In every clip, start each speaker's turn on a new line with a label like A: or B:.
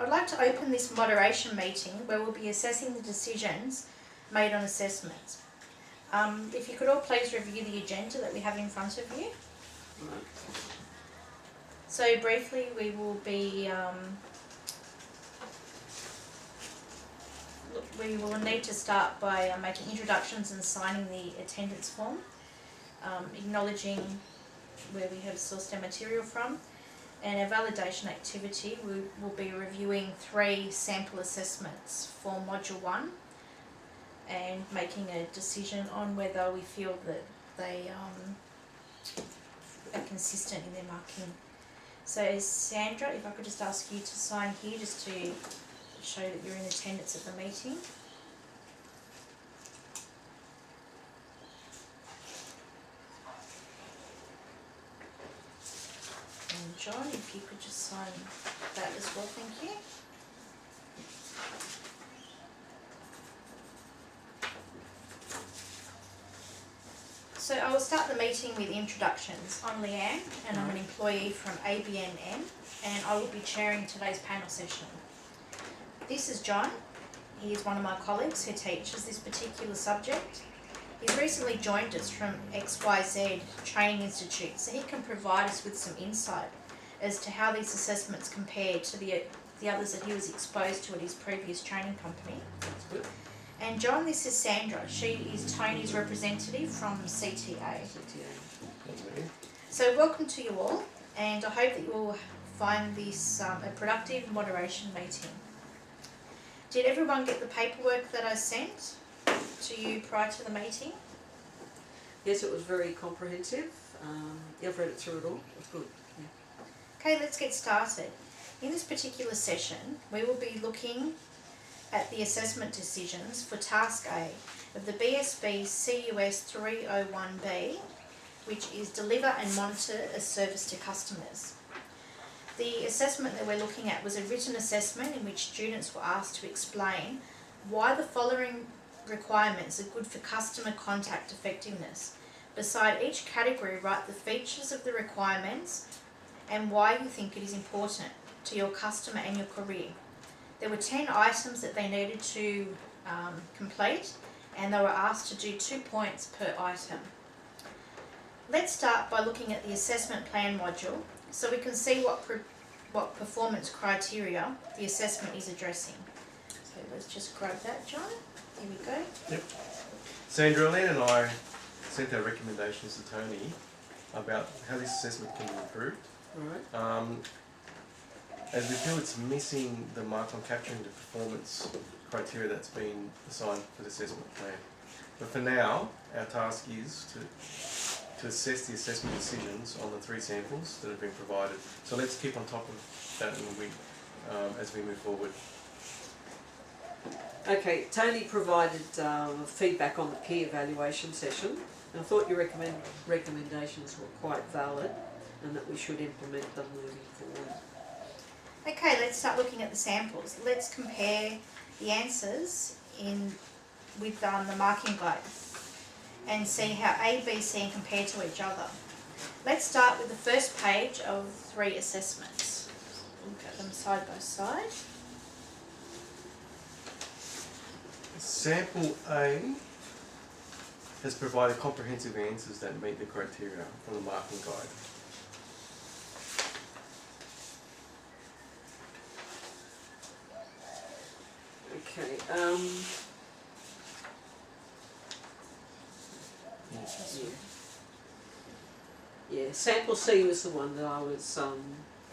A: I'd like to open this moderation meeting where we'll be assessing the decisions made on assessments. If you could all please review the agenda that we have in front of you.
B: Right.
A: So briefly, we will be we will need to start by making introductions and signing the attendance form, acknowledging where we have sourced our material from, and our validation activity, we will be reviewing 3 sample assessments for Module 1 and making a decision on whether we feel that they are consistent in their marking. So Sandra, if I could just ask you to sign here just to show that you're in attendance at the meeting. And John, if you could just sign that as well, thank you. So I will start the meeting with introductions. I'm Leanne and I'm an employee from ABNM and I will be chairing today's panel session. This is John. He is one of my colleagues who teaches this particular subject. He's recently joined us from XYZ Training Institute, so he can provide us with some insight as to how these assessments compare to the others that he was exposed to at his previous training company.
B: That's good.
A: And John, this is Sandra. She is Tony's representative from CTA. So welcome to you all, and I hope that you will find this a productive moderation meeting. Did everyone get the paperwork that I sent to you prior to the meeting?
B: Yes, it was very comprehensive. I've read it through it all. It was good. Yeah.
A: Okay, let's get started. In this particular session, we will be looking at the assessment decisions for Task A of the BSB CUS 301B, which is Deliver and Monitor a Service to Customers. The assessment that we're looking at was a written assessment in which students were asked to explain why the following requirements are good for customer contact effectiveness. Beside each category, write the features of the requirements and why you think it is important to your customer and your career. There were 10 items that they needed to complete, and they were asked to do 2 points per item. Let's start by looking at the assessment plan module so we can see what performance criteria the assessment is addressing. So let's just grab that, John. Here we go.
C: Yep. Sandra, Lynn and I sent our recommendations to Tony about how this assessment can be improved.
B: All right.
C: As we feel it's missing the mark on capturing the performance criteria that's been assigned for the assessment plan. But for now, our task is to assess the assessment decisions on the 3 samples that have been provided. So let's keep on top of that as we move forward.
B: Okay, Tony provided feedback on the peer evaluation session. And I thought your recommendations were quite valid and that we should implement them moving forward.
A: Okay, let's start looking at the samples. Let's compare the answers with the marking guide and see how A, B, C compare to each other. Let's start with the first page of 3 assessments. Look at them side by side.
C: Sample A has provided comprehensive answers that meet the criteria from the marking guide.
B: Okay. Yeah, sample C was the one that I was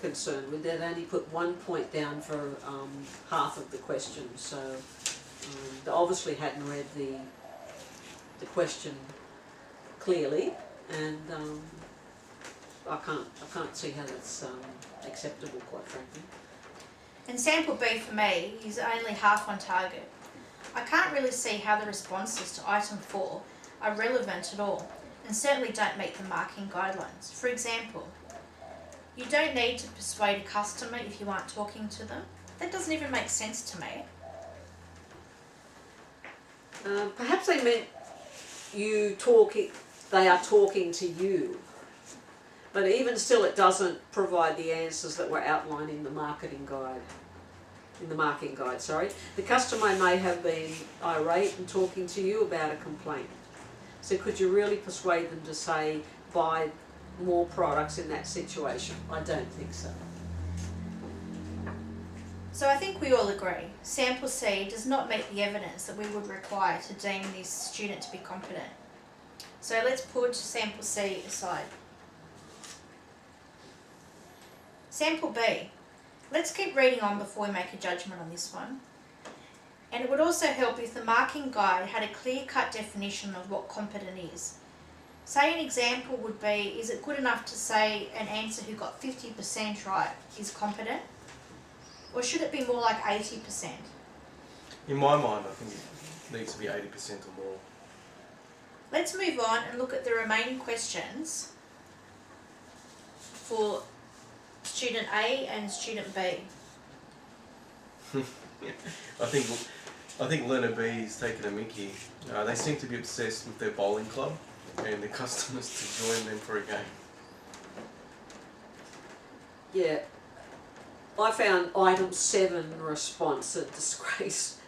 B: concerned with. They'd only put 1 point down for half of the question, so they obviously hadn't read the question clearly, and I can't see how that's acceptable, quite frankly.
A: And sample B for me is only half on target. I can't really see how the responses to item 4 are relevant at all and certainly don't meet the marking guidelines. For example, you don't need to persuade a customer if you aren't talking to them. That doesn't even make sense to me.
B: Perhaps they meant they are talking to you. But even still, it doesn't provide the answers that were outlined in the marketing guide. in the marking guide, sorry, the customer may have been irate and talking to you about a complaint. So could you really persuade them to say, buy more products in that situation? I don't think so.
A: So I think we all agree, sample C does not meet the evidence that we would require to deem this student to be competent. So let's put sample C aside. Sample B. Let's keep reading on before we make a judgment on this one. And it would also help if the marking guide had a clear-cut definition of what competent is. Say an example would be, is it good enough to say an answer who got 50% right is competent? Or should it be more like 80%?
C: In my mind, I think it needs to be 80% or more.
A: Let's move on and look at the remaining questions for student A and student B.
C: I think learner B is taking a mickey. They seem to be obsessed with their bowling club and the customers to join them for a game.
B: Yeah. I found item 7 response a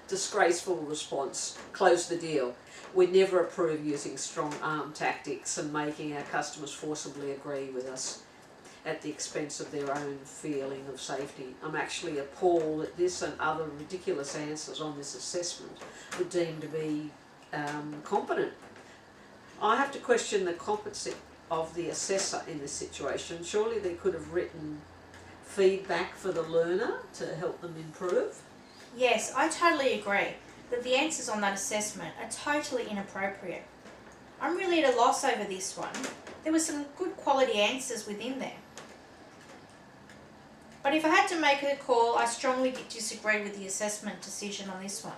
B: disgraceful response. Close the deal. We'd never approve using strong arm tactics and making our customers forcibly agree with us at the expense of their own feeling of safety. I'm actually appalled that this and other ridiculous answers on this assessment were deemed to be competent. I have to question the competency of the assessor in this situation. Surely they could have written feedback for the learner to help them improve.
A: Yes, I totally agree that the answers on that assessment are totally inappropriate. I'm really at a loss over this one. There were some good quality answers within there. But if I had to make a call, I strongly disagree with the assessment decision on this one.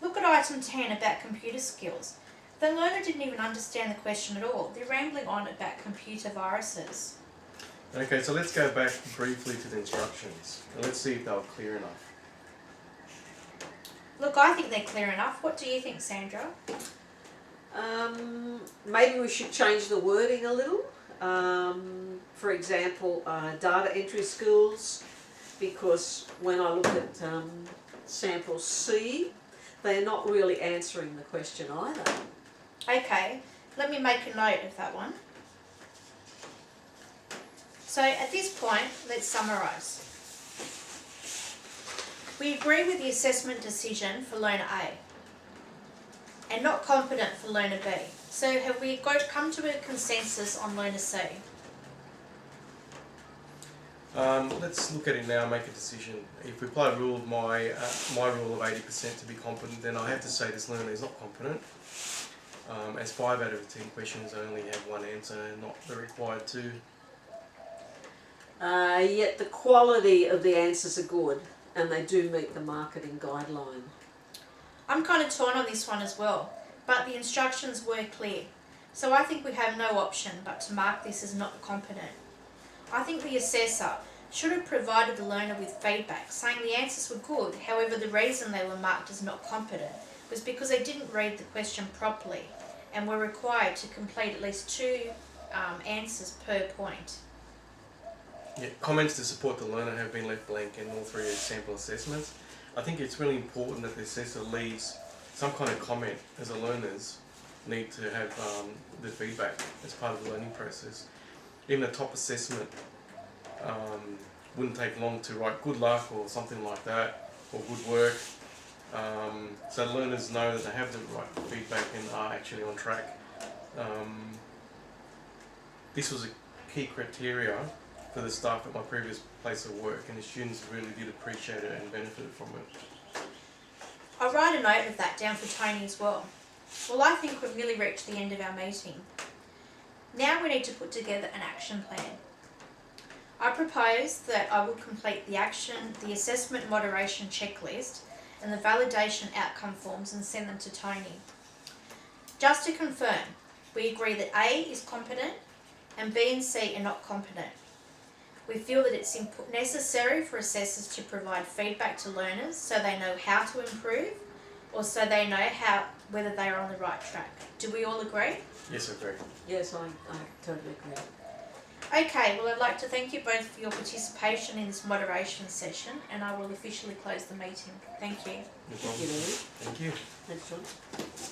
A: Look at item 10 about computer skills. The learner didn't even understand the question at all. They're rambling on about computer viruses.
C: Okay, so let's go back briefly to the instructions and let's see if they were clear enough.
A: Look, I think they're clear enough. What do you think, Sandra?
B: Maybe we should change the wording a little. For example, data entry skills, because when I look at sample C, they're not really answering the question either.
A: Okay, let me make a note of that one. So at this point, let's summarise. We agree with the assessment decision for learner A and not competent for learner B. So have we come to a consensus on learner C?
C: Let's look at it now and make a decision. If we apply a rule of my rule of 80% to be competent, then I have to say this learner is not competent. As 5 out of 10 questions only have one answer and not the required 2.
B: Yet the quality of the answers are good and they do meet the marketing guideline.
A: I'm kind of torn on this one as well, but the instructions were clear. So I think we have no option but to mark this as not competent. I think the assessor should have provided the learner with feedback saying the answers were good, however the reason they were marked as not competent was because they didn't read the question properly and were required to complete at least 2 answers per point.
C: Yeah, comments to support the learner have been left blank in all 3 sample assessments. I think it's really important that the assessor leaves some kind of comment as the learners need to have the feedback as part of the learning process. Even a top assessment wouldn't take long to write good luck or something like that, or good work. So learners know that they have the right feedback and are actually on track. This was a key criteria for the staff at my previous place of work, and the students really did appreciate it and benefited from it.
A: I'll write a note of that down for Tony as well. Well, I think we've nearly reached the end of our meeting. Now we need to put together an action plan. I propose that I will complete the assessment moderation checklist and the validation outcome forms and send them to Tony. Just to confirm, we agree that A is competent and B and C are not competent. We feel that it's necessary for assessors to provide feedback to learners so they know how to improve or so they know whether they are on the right track. Do we all agree?
C: Yes, I agree.
B: Yes, I totally agree.
A: Okay, well, I'd like to thank you both for your participation in this moderation session, and I will officially close the meeting. Thank you.
C: No
B: Thank you,
C: problem.
B: Lily.
C: Thank you.
B: Thanks, John.